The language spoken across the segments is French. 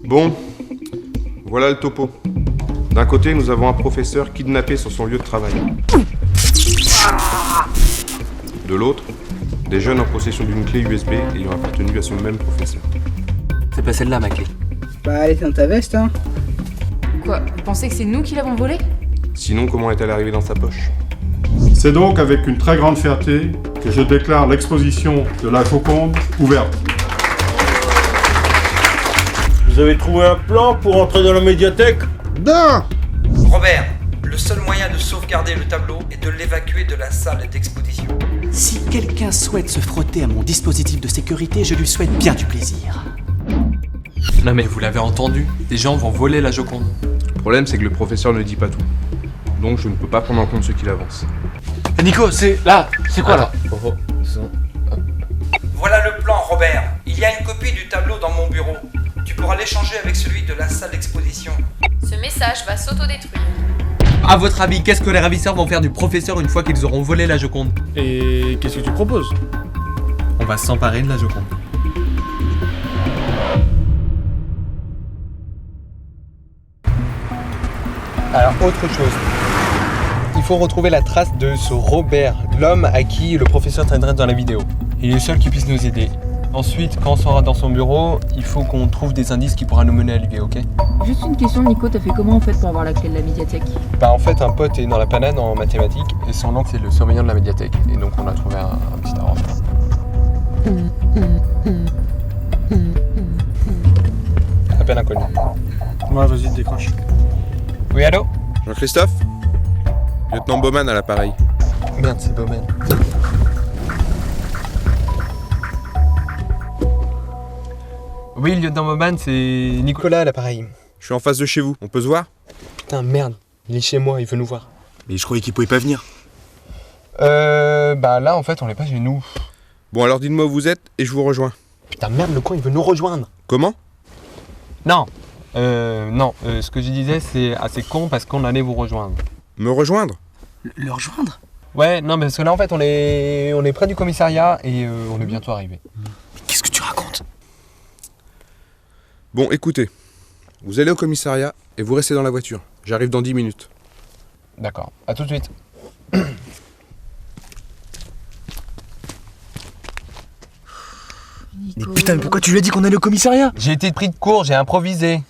Bon, voilà le topo. D'un côté, nous avons un professeur kidnappé sur son lieu de travail. De l'autre, des jeunes en possession d'une clé USB ayant appartenu à ce même professeur. C'est pas celle-là, ma clé. Bah, elle est dans ta veste, hein. Quoi, vous pensez que c'est nous qui l'avons volée? Sinon, comment est-elle arrivée dans sa poche? C'est donc avec une très grande fierté que je déclare l'exposition de la Joconde ouverte. Vous avez trouvé un plan pour entrer dans la médiathèque? Non! Robert, le seul moyen de sauvegarder le tableau est de l'évacuer de la salle d'exposition. Si quelqu'un souhaite se frotter à mon dispositif de sécurité, je lui souhaite bien du plaisir. Non mais vous l'avez entendu, des gens vont voler la Joconde. Le problème, c'est que le professeur ne dit pas tout. Donc je ne peux pas prendre en compte ce qu'il avance. Nico, c'est là, c'est quoi là? Voilà le plan, Robert. Il y a une copie du tableau dans mon bureau. Tu pourras l'échanger avec celui de la salle d'exposition. Ce message va s'autodétruire. À votre avis, qu'est-ce que les ravisseurs vont faire du professeur une fois qu'ils auront volé la Joconde? Et qu'est-ce que tu proposes? On va s'emparer de la Joconde. Alors, autre chose. Il faut retrouver la trace de ce Robert, l'homme à qui le professeur s'adresse dans la vidéo. Il est le seul qui puisse nous aider. Ensuite, quand on sera dans son bureau, il faut qu'on trouve des indices qui pourra nous mener à lui, ok? Juste une question, Nico, t'as fait comment en fait pour avoir la clé de la médiathèque? Bah en fait, un pote est dans la panade en mathématiques et son oncle c'est le surveillant de la médiathèque. Et donc on a trouvé un petit arrangement. Appel inconnu. Ouais, vas-y, décroche. Oui, allô? Jean-Christophe? Lieutenant Bowman à l'appareil. Merde, c'est Bowman. Oui, lieutenant Bowman, c'est Nicolas à l'appareil. Je suis en face de chez vous, on peut se voir? Putain, merde, il est chez moi, il veut nous voir. Mais je croyais qu'il pouvait pas venir. Bah là, en fait, on est pas chez nous. Bon, alors dites-moi où vous êtes et je vous rejoins. Putain, merde, le con, il veut nous rejoindre. Comment? Non, ce que je disais, c'est assez con parce qu'on allait vous rejoindre. Me rejoindre? Le rejoindre? Ouais, non, mais parce que là, en fait, on est près du commissariat et on est bientôt arrivé. Qu'est-ce que tu racontes? Bon, écoutez. Vous allez au commissariat et vous restez dans la voiture. J'arrive dans 10 minutes. D'accord, à tout de suite. Mais putain, mais pourquoi tu lui as dit qu'on allait au commissariat? J'ai été pris de court, j'ai improvisé.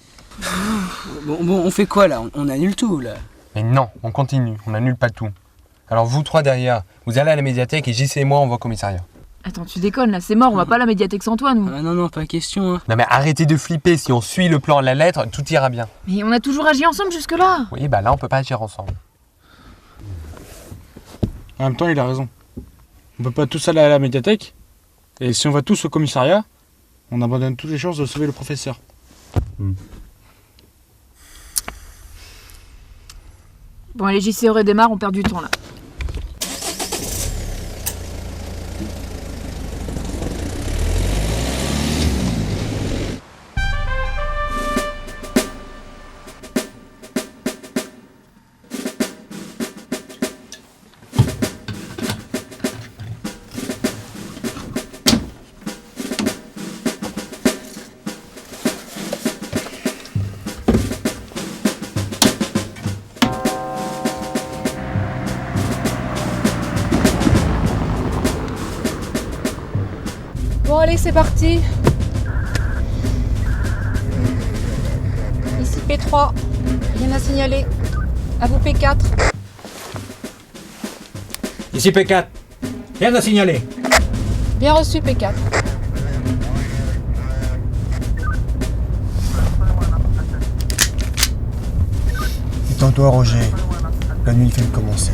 Bon, on fait quoi là? On annule tout là. Mais non, on continue, on annule pas tout. Alors vous trois derrière, vous allez à la médiathèque et JC et moi on va au commissariat. Attends, tu déconnes là, c'est mort, on va pas à la médiathèque sans toi, nous. Ah non, pas question, hein. Non mais arrêtez de flipper, si on suit le plan à la lettre, tout ira bien. Mais on a toujours agi ensemble jusque-là. Oui, bah là on peut pas agir ensemble. En même temps, il a raison. On peut pas tous aller à la médiathèque. Et si on va tous au commissariat, on abandonne toutes les chances de sauver le professeur. Bon, allez, JC redémarre, on perd du temps là. Bon allez, c'est parti. Ici P3, rien à signaler. À vous P4. Ici P4, rien à signaler. Bien reçu P4. Détends-toi, Roger. La nuit fait de commencer.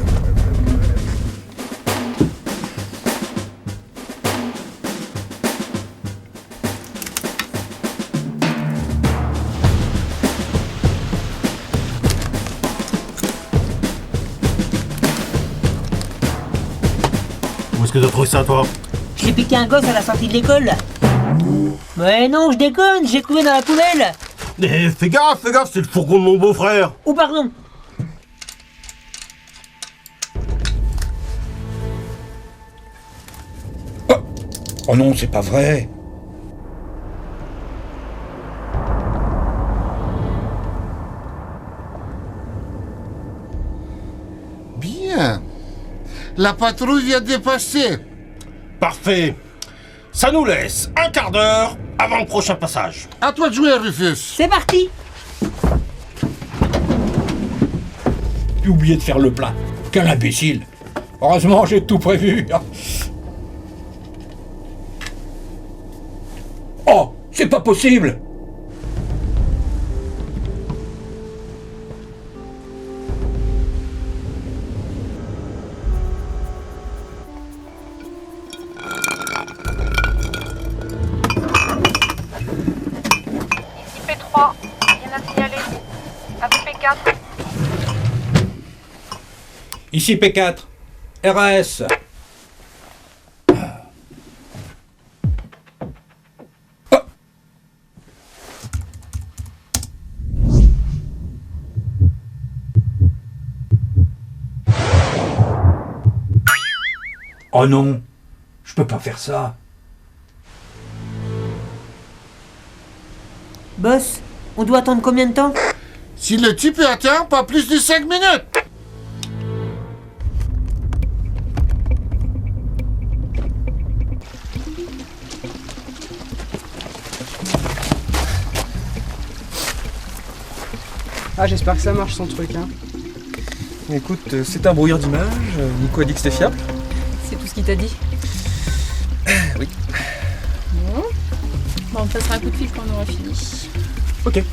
Où est-ce que t'as trouvé ça, toi? J'ai piqué un gosse à la sortie de l'école. Ouais non, je déconne, j'ai trouvé dans la poubelle. Eh, fais gaffe, c'est le fourgon de mon beau-frère. Oh pardon. Oh non, c'est pas vrai. Bien. La patrouille vient de passer. Parfait. Ça nous laisse un quart d'heure avant le prochain passage. À toi de jouer, Rufus. C'est parti. J'ai oublié de faire le plat. Quel imbécile. Heureusement, j'ai tout prévu. Oh, c'est pas possible. P3, rien à signaler. À vous P4. Ici P4. RAS. Oh non, je peux pas faire ça. Boss, on doit attendre combien de temps? Si le type est atteint, pas plus de 5 minutes. Ah, j'espère que ça marche son truc, hein. Écoute, c'est un brouilleur d'image. Nico a dit que c'était fiable. C'est tout ce qu'il t'a dit? Oui. Bon. Bon, on te passera un coup de fil quand on aura fini. Ok.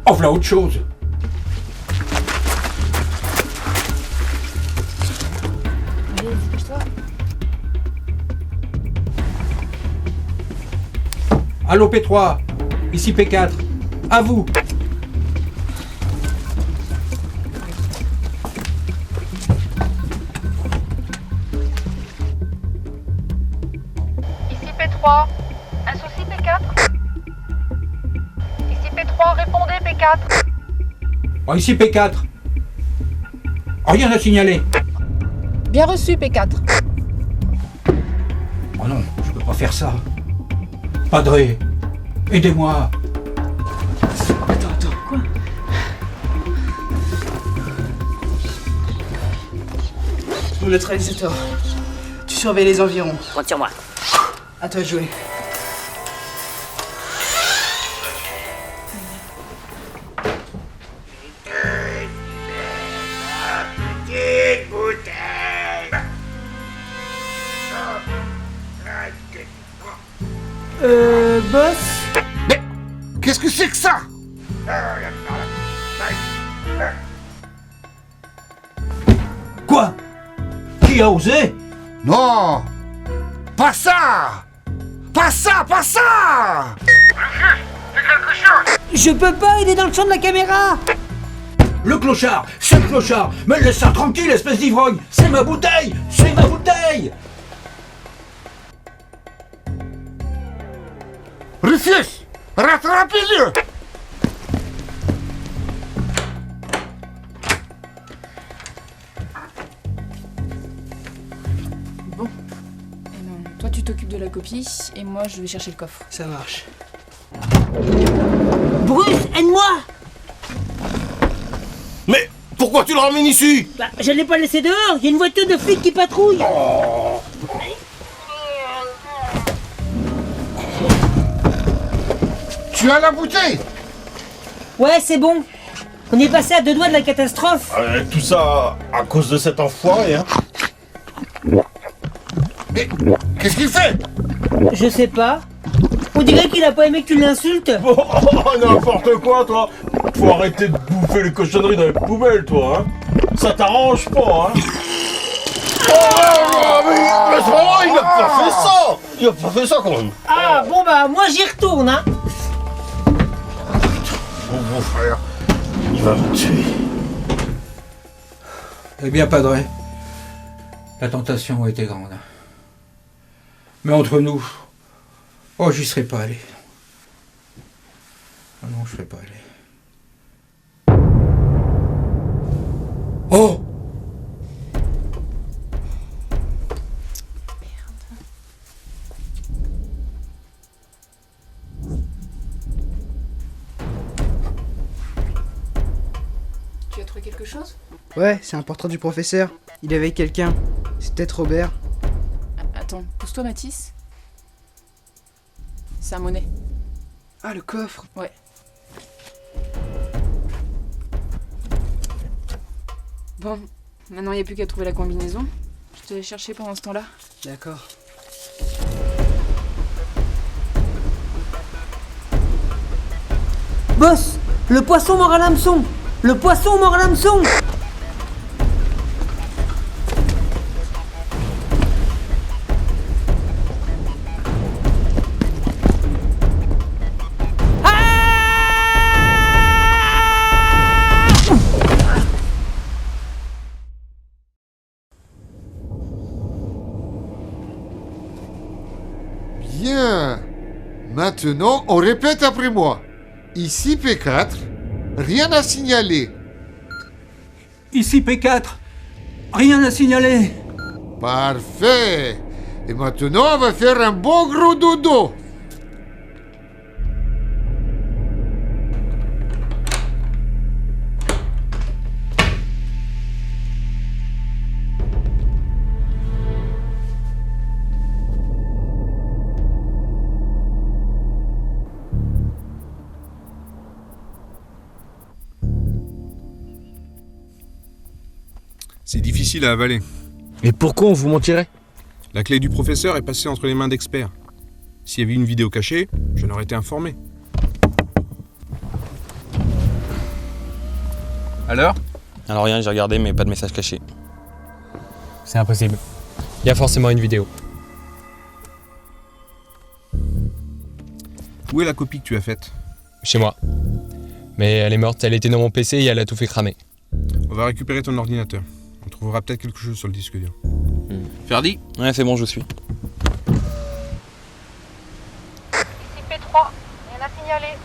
Oh, voilà autre chose. Allez, dépêche-toi. Allô P3, ici P4. À vous. Ici P3. Un souci P4. Ici P3, répondez P4. Oh, ici P4. Rien à signaler. Bien reçu P4. Oh non, je peux pas faire ça. Padré, aidez-moi. Attends, quoi? Le neutralisateur. Tu surveilles les environs. Compte sur moi. À toi de jouer. Boss? Mais qu'est-ce que c'est que ça? Quoi? Qui a osé? Non. Pas ça. Pas ça, pas ça. Fais quelque chose. Je peux pas, il est dans le champ de la caméra. Le clochard, c'est le clochard. Mais laisse ça tranquille, espèce d'ivrogne. C'est ma bouteille, c'est ma bouteille. Rufus, rattrapez-le. Bon. Eh ben, toi, tu t'occupes de la copie et moi, je vais chercher le coffre. Ça marche. Bruce, aide-moi. Mais pourquoi tu le ramènes ici? Bah, j'allais pas le laisser dehors, il y a une voiture de flic qui patrouille. Oh. Tu as la bouteille? Ouais, c'est bon. On est passé à 2 doigts de la catastrophe. Tout ça à cause de cet enfoiré, hein. Mais qu'est-ce qu'il fait? Je sais pas. On dirait qu'il a pas aimé que tu l'insultes. Oh, n'importe quoi, toi. Faut arrêter de bouffer les cochonneries dans les poubelles, toi, hein. Ça t'arrange pas, hein. Oh, mais il a pas fait ça. Il a pas fait ça, quand même. Ah, bon bah, moi j'y retourne, hein. Mon frère, il va me tuer. Eh bien, Padré, la tentation a été grande. Mais entre nous, oh, j'y serais pas allé. Ah non, je serais pas allé. Oh! Ouais, c'est un portrait du professeur. Il est avec quelqu'un. C'est peut-être Robert. Attends, pousse-toi Mathis. C'est un monnaie. Ah, le coffre. Ouais. Bon, maintenant il n'y a plus qu'à trouver la combinaison. Je te l'ai cherché pendant ce temps-là. D'accord. Boss, le poisson mord à l'hameçon. Le poisson mord à l'hameçon. Bien. Maintenant, on répète après moi. Ici P4, rien à signaler. Ici P4, rien à signaler. Parfait. Et maintenant, on va faire un bon gros dodo. C'est difficile à avaler. Mais pourquoi on vous mentirait? La clé du professeur est passée entre les mains d'experts. S'il y avait une vidéo cachée, je n'aurais été informé. Alors rien, j'ai regardé, mais pas de message caché. C'est impossible. Il y a forcément une vidéo. Où est la copie que tu as faite? Chez moi. Mais elle est morte, elle était dans mon PC et elle a tout fait cramer. On va récupérer ton ordinateur. On trouvera peut-être quelque chose sur le disque dur. Ferdi? Ouais, c'est bon, je suis. Ici P3, rien à signaler.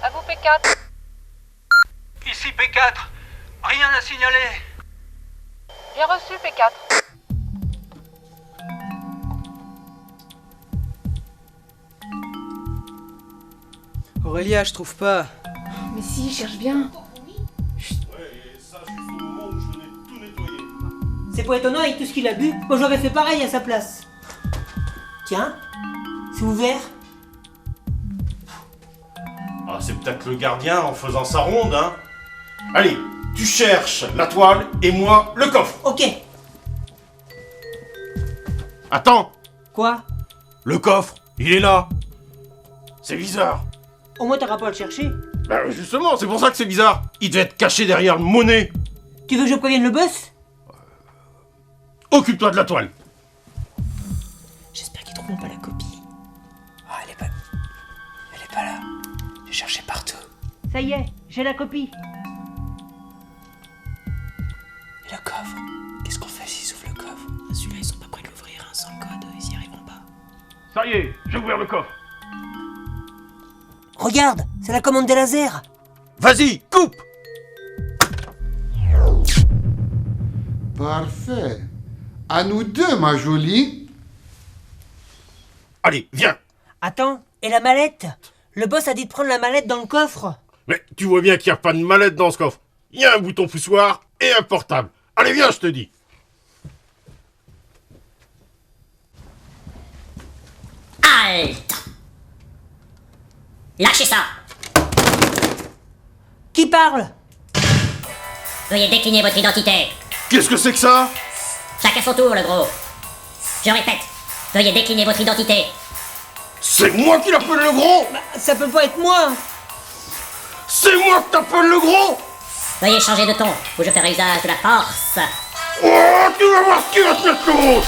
À vous P4. Ici P4, rien à signaler. Bien reçu P4. Aurélia, je trouve pas. Mais si, cherche bien. C'est pas étonnant avec tout ce qu'il a bu. Moi j'aurais fait pareil à sa place. Tiens, c'est ouvert. Ah, c'est peut-être le gardien en faisant sa ronde, hein. Allez, tu cherches la toile et moi le coffre. Ok. Attends, Quoi? le coffre, il est là. C'est bizarre. Au moins t'auras pas à le chercher. Bah justement, c'est pour ça que c'est bizarre. Il devait être caché derrière le monnaie. Tu veux que je prévienne le boss? Occupe-toi de la toile. J'espère qu'ils trouveront pas la copie. Ah, elle est pas là. J'ai cherché partout. Ça y est, j'ai la copie. Et le coffre? Qu'est-ce qu'on fait s'ils ouvrent le coffre? Celui-là, ils sont pas prêts de l'ouvrir, hein, sans le code, ils y arriveront pas. Ça y est, j'ai ouvert le coffre. Regarde, c'est la commande des lasers. Vas-y, coupe. Parfait. À nous deux, ma jolie. Allez, viens. Attends, et la mallette? Le boss a dit de prendre la mallette dans le coffre. Mais tu vois bien qu'il n'y a pas de mallette dans ce coffre. Il y a un bouton poussoir et un portable. Allez, viens, je te dis. Halte! Lâchez ça! Qui parle? Veuillez décliner votre identité. Qu'est-ce que c'est que ça? Chacun son tour, le gros. Je répète, veuillez décliner votre identité. C'est moi qui l'appelle le gros? Bah, ça peut pas être moi. C'est moi que t'appelles le gros? Veuillez changer de ton, ou je ferai usage de la force. Oh, tu vas voir ce qui va te mettre le gros!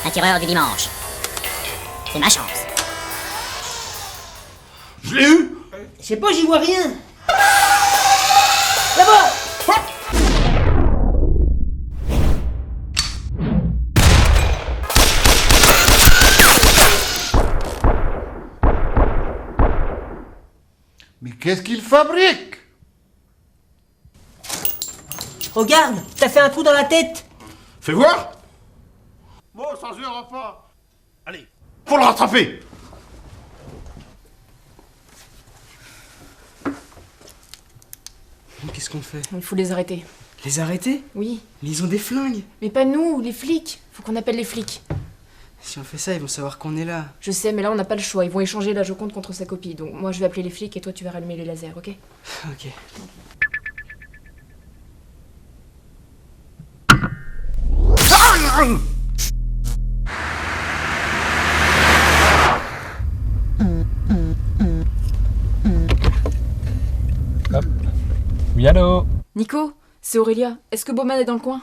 Attireur du dimanche. C'est ma chance. Je l'ai eu? Je sais pas, j'y vois rien. Là-bas! Mais qu'est-ce qu'il fabrique? Regarde, t'as fait un trou dans la tête. Fais voir. Bon, ça se verra pas. Allez, Faut le rattraper. Qu'est-ce qu'on fait? Il faut les arrêter. Les arrêter? Oui. Mais ils ont des flingues. Mais pas nous, les flics. Faut qu'on appelle les flics. Si on fait ça, ils vont savoir qu'on est là. Je sais, mais là on n'a pas le choix. Ils vont échanger la Joconde contre sa copie. Donc moi je vais appeler les flics et toi tu vas rallumer les lasers, ok? Ok. Hop. Oui, allô? Nico, c'est Aurélia. Est-ce que Bowman est dans le coin?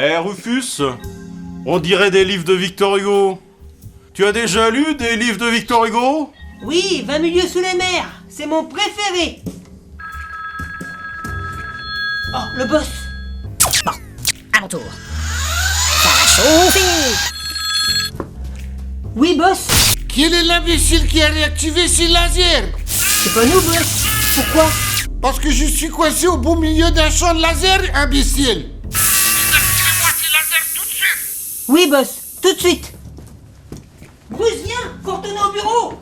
Eh Rufus, on dirait des livres de Victor Hugo. Tu as déjà lu des livres de Victor Hugo? Oui, 20 milieux sous les mers. C'est mon préféré. Oh, le boss. Bon, à mon tour. Ça va chauffer. Oui, boss. Quel est l'imbécile qui a réactivé ces lasers? C'est pas nous, boss. Pourquoi? Parce que je suis coincé au beau milieu d'un champ de laser, imbécile. Oui, boss. Tout de suite. Bruce, viens. Faut retourner au bureau.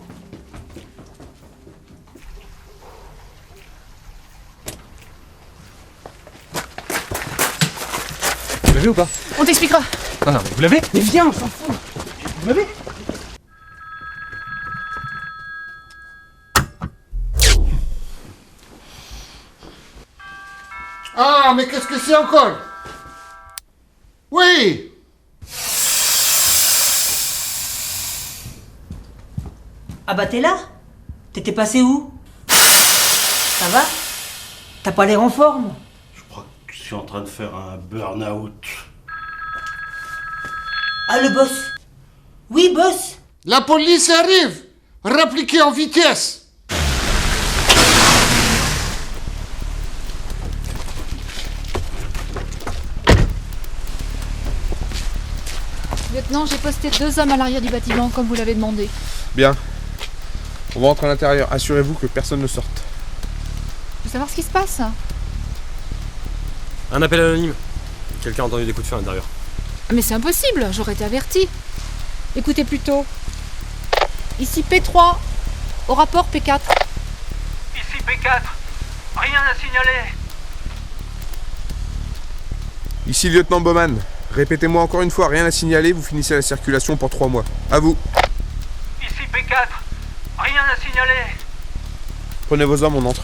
Vous l'avez ou pas? On t'expliquera. Non, non, mais vous l'avez? Mais viens, on s'en fout. Vous l'avez? Ah, mais qu'est-ce que c'est encore? Oui. Ah bah t'es là? T'étais passé où? Ça va? T'as pas l'air en forme? Je crois que je suis en train de faire un burn-out. Ah, le boss. Oui, boss. La police arrive. Rappliquez en vitesse. Lieutenant, j'ai posté 2 hommes à l'arrière du bâtiment, comme vous l'avez demandé. Bien. On va rentrer à l'intérieur. Assurez-vous que personne ne sorte. Tu veux savoir ce qui se passe? Un appel anonyme. Quelqu'un a entendu des coups de feu à l'intérieur. Mais c'est impossible, j'aurais été averti. Écoutez plutôt. Ici P3, au rapport P4. Ici P4, rien à signaler. Ici lieutenant Bowman. Répétez-moi encore une fois, rien à signaler, vous finissez la circulation pour 3 mois. À vous. Ici P4, rien à signaler. Prenez vos hommes, on entre.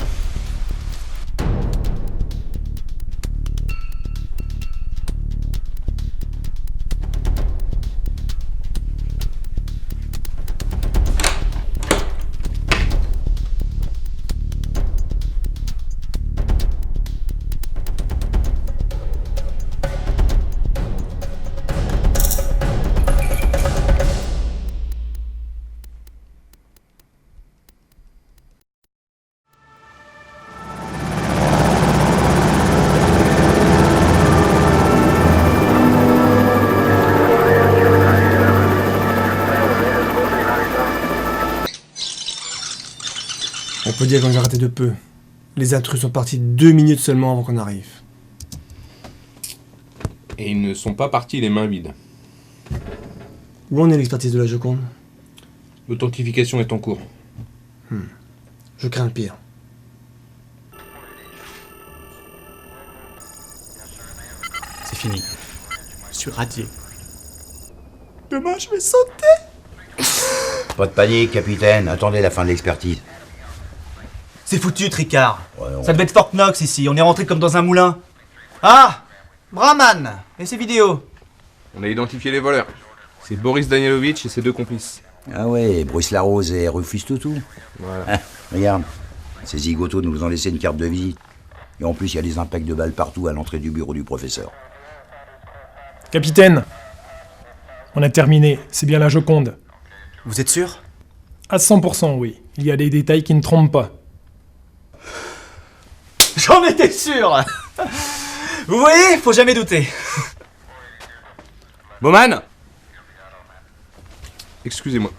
On peut dire qu'on les a ratés de peu. Les intrus sont partis 2 minutes seulement avant qu'on arrive. Et ils ne sont pas partis les mains vides. Où en est l'expertise de la Joconde? L'authentification est en cours. Je crains le pire. C'est fini. Je suis radié. Demain, je vais sauter. Pas de panique, capitaine. Attendez la fin de l'expertise. C'est foutu, Tricard. Ça devait être Fort Knox ici. On est rentré comme dans un moulin. Ah, Brahman. Et ses vidéos? On a identifié les voleurs. C'est Boris Danielovitch et ses 2 complices. Ah ouais, Bruce Larose et Rufus Toutou. Voilà. Ah, regarde, ces zigotos nous ont laissé une carte de visite. Et en plus, il y a des impacts de balles partout à l'entrée du bureau du professeur. Capitaine, on a terminé. C'est bien la Joconde. Vous êtes sûr? À 100%, oui. Il y a des détails qui ne trompent pas. J'en étais sûr. Vous voyez, faut jamais douter. Bowman! Excusez-moi.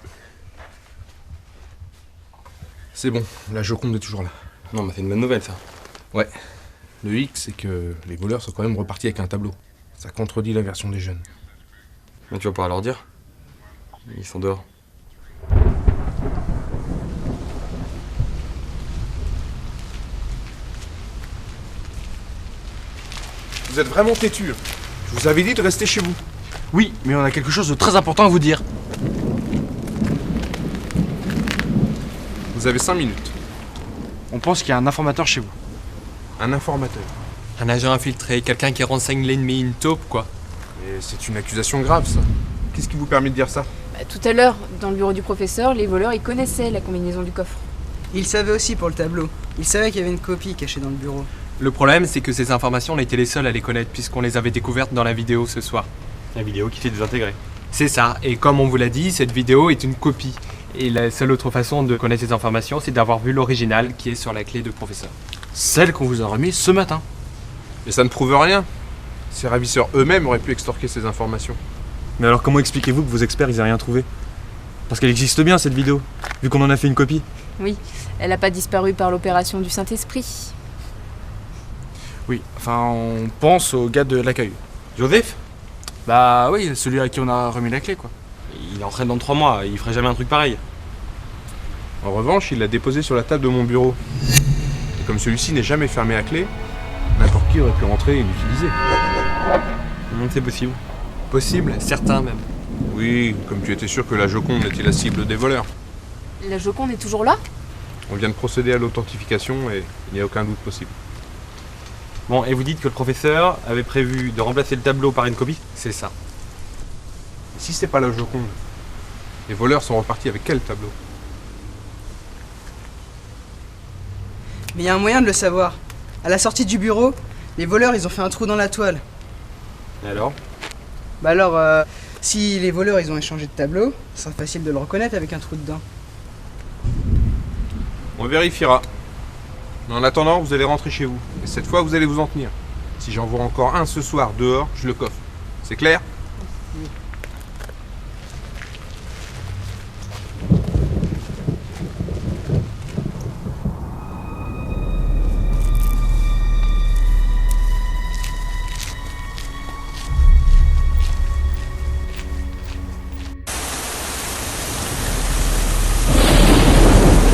C'est bon, la Joconde est toujours là. Non, mais c'est une bonne nouvelle, ça. Ouais. Le hic, c'est que les voleurs sont quand même repartis avec un tableau. Ça contredit la version des jeunes. Mais tu vas pas leur dire. Ils sont dehors. Vous êtes vraiment têtus. Je vous avais dit de rester chez vous. Oui, mais on a quelque chose de très important à vous dire. Vous avez 5 minutes. On pense qu'il y a un informateur chez vous. Un informateur. Un agent infiltré, quelqu'un qui renseigne l'ennemi, une taupe, quoi. Et c'est une accusation grave, ça. Qu'est-ce qui vous permet de dire ça? Tout à l'heure, dans le bureau du professeur, les voleurs, ils connaissaient la combinaison du coffre. Il savait aussi pour le tableau. Il savait qu'il y avait une copie cachée dans le bureau. Le problème, c'est que ces informations, on était les seuls à les connaître, puisqu'on les avait découvertes dans la vidéo ce soir. La vidéo qui s'est désintégrée. C'est ça, et comme on vous l'a dit, cette vidéo est une copie. Et la seule autre façon de connaître ces informations, c'est d'avoir vu l'original qui est sur la clé de professeur. Celle qu'on vous a remise ce matin. Mais ça ne prouve rien. Ces ravisseurs eux-mêmes auraient pu extorquer ces informations. Mais alors comment expliquez-vous que vos experts ils aient rien trouvé? Parce qu'elle existe bien cette vidéo, vu qu'on en a fait une copie. Oui, elle n'a pas disparu par l'opération du Saint-Esprit. Oui, enfin on pense au gars de l'accueil. Joseph? Bah oui, celui à qui on a remis la clé quoi. Il est en retraite dans 3 mois, il ferait jamais un truc pareil. En revanche, il l'a déposé sur la table de mon bureau. Et comme celui-ci n'est jamais fermé à clé, n'importe qui aurait pu rentrer et l'utiliser. C'est possible. Possible, certain même. Oui, comme tu étais sûr que la Joconde était la cible des voleurs. La Joconde est toujours là? On vient de procéder à l'authentification et il n'y a aucun doute possible. Bon, et vous dites que le professeur avait prévu de remplacer le tableau par une copie? C'est ça. Et si c'est pas la Joconde, les voleurs sont repartis avec quel tableau? Mais il y a un moyen de le savoir. À la sortie du bureau, les voleurs, ils ont fait un trou dans la toile. Et alors? Bah alors, si les voleurs, ils ont échangé de tableau, ce sera facile de le reconnaître avec un trou dedans. On vérifiera. Mais en attendant, vous allez rentrer chez vous. Et cette fois, vous allez vous en tenir. Si j'en vois encore un ce soir dehors, je le coffre. C'est clair?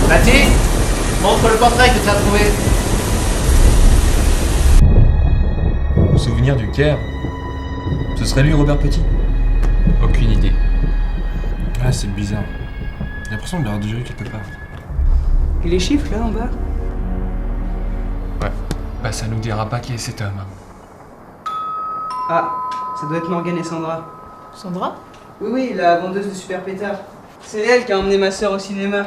Baptiste, montre le portrait que tu as trouvé. Souvenir du Caire. Ce serait lui, Robert Petit? Aucune idée. Ah, c'est bizarre. J'ai l'impression de l'avoir déjà vu quelque part. Et les chiffres, là, en bas? Ouais. Bah ça nous dira pas qui est cet homme. Ah, ça doit être Morgane et Sandra. Sandra? Oui, oui, la vendeuse de super pétards. C'est elle qui a emmené ma sœur au cinéma.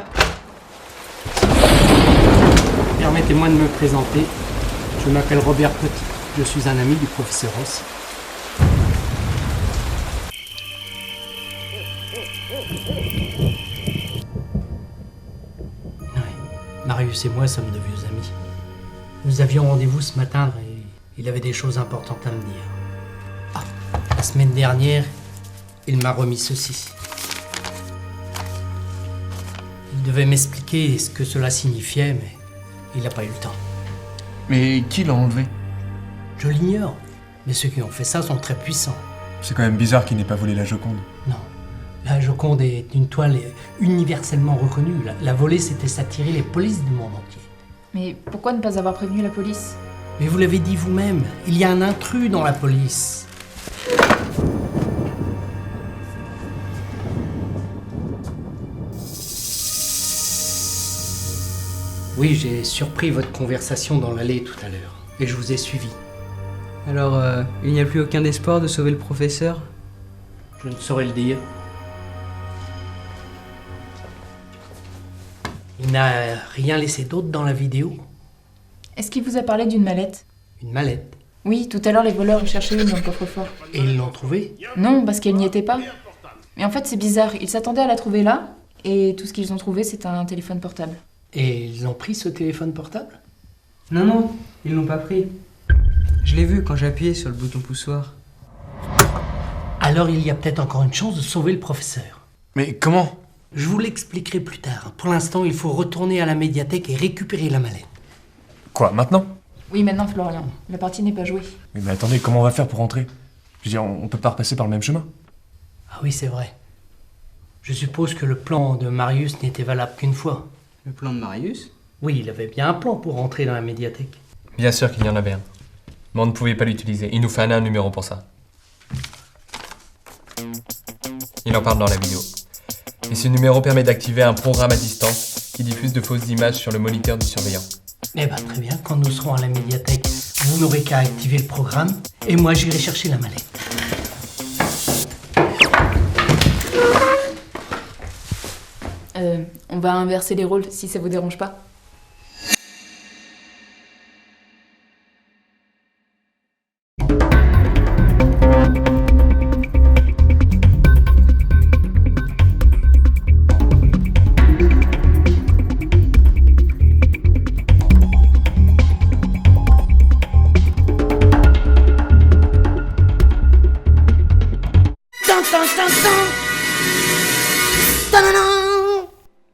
Permettez-moi de me présenter. Je m'appelle Robert Petit. Je suis un ami du professeur Rossi. Marius et moi sommes de vieux amis. Nous avions rendez-vous ce matin et il avait des choses importantes à me dire. Ah, la semaine dernière, il m'a remis ceci. Il devait m'expliquer ce que cela signifiait, mais il n'a pas eu le temps. Mais qui l'a enlevé? Je l'ignore, mais ceux qui ont fait ça sont très puissants. C'est quand même bizarre qu'il n'ait pas volé la Joconde. Non. La Joconde est une toile universellement reconnue. La voler, c'était s'attirer les polices du monde entier. Mais pourquoi ne pas avoir prévenu la police? Mais vous l'avez dit vous-même, il y a un intrus dans la police. Oui, j'ai surpris votre conversation dans l'allée tout à l'heure, et je vous ai suivi. Alors, il n'y a plus aucun espoir de sauver le professeur? Je ne saurais le dire. Il n'a rien laissé d'autre dans la vidéo. Est-ce qu'il vous a parlé d'une mallette? Une mallette? Oui, tout à l'heure les voleurs en cherchaient une dans le coffre-fort. Et ils l'ont trouvée? Non, parce qu'elle n'y était pas. Mais en fait, c'est bizarre. Ils s'attendaient à la trouver là, et tout ce qu'ils ont trouvé, c'est un téléphone portable. Et ils ont pris ce téléphone portable? Non, non, ils l'ont pas pris. Je l'ai vu quand j'ai appuyé sur le bouton poussoir. Alors il y a peut-être encore une chance de sauver le professeur. Mais comment? Je vous l'expliquerai plus tard. Pour l'instant, il faut retourner à la médiathèque et récupérer la mallette. Quoi, maintenant? Oui, maintenant, Florian. La partie n'est pas jouée. Oui, mais attendez, comment on va faire pour rentrer? Je veux dire, on peut pas repasser par le même chemin. Ah oui, c'est vrai. Je suppose que le plan de Marius n'était valable qu'une fois. Le plan de Marius? Oui, il avait bien un plan pour rentrer dans la médiathèque. Bien sûr qu'il y en avait un. Mais on ne pouvait pas l'utiliser. Il nous fallait un numéro pour ça. Il en parle dans la vidéo. Et ce numéro permet d'activer un programme à distance qui diffuse de fausses images sur le moniteur du surveillant. Eh ben très bien, quand nous serons à la médiathèque, vous n'aurez qu'à activer le programme et moi j'irai chercher la mallette. On va inverser les rôles si ça vous dérange pas. Tan, tan, tan, tan.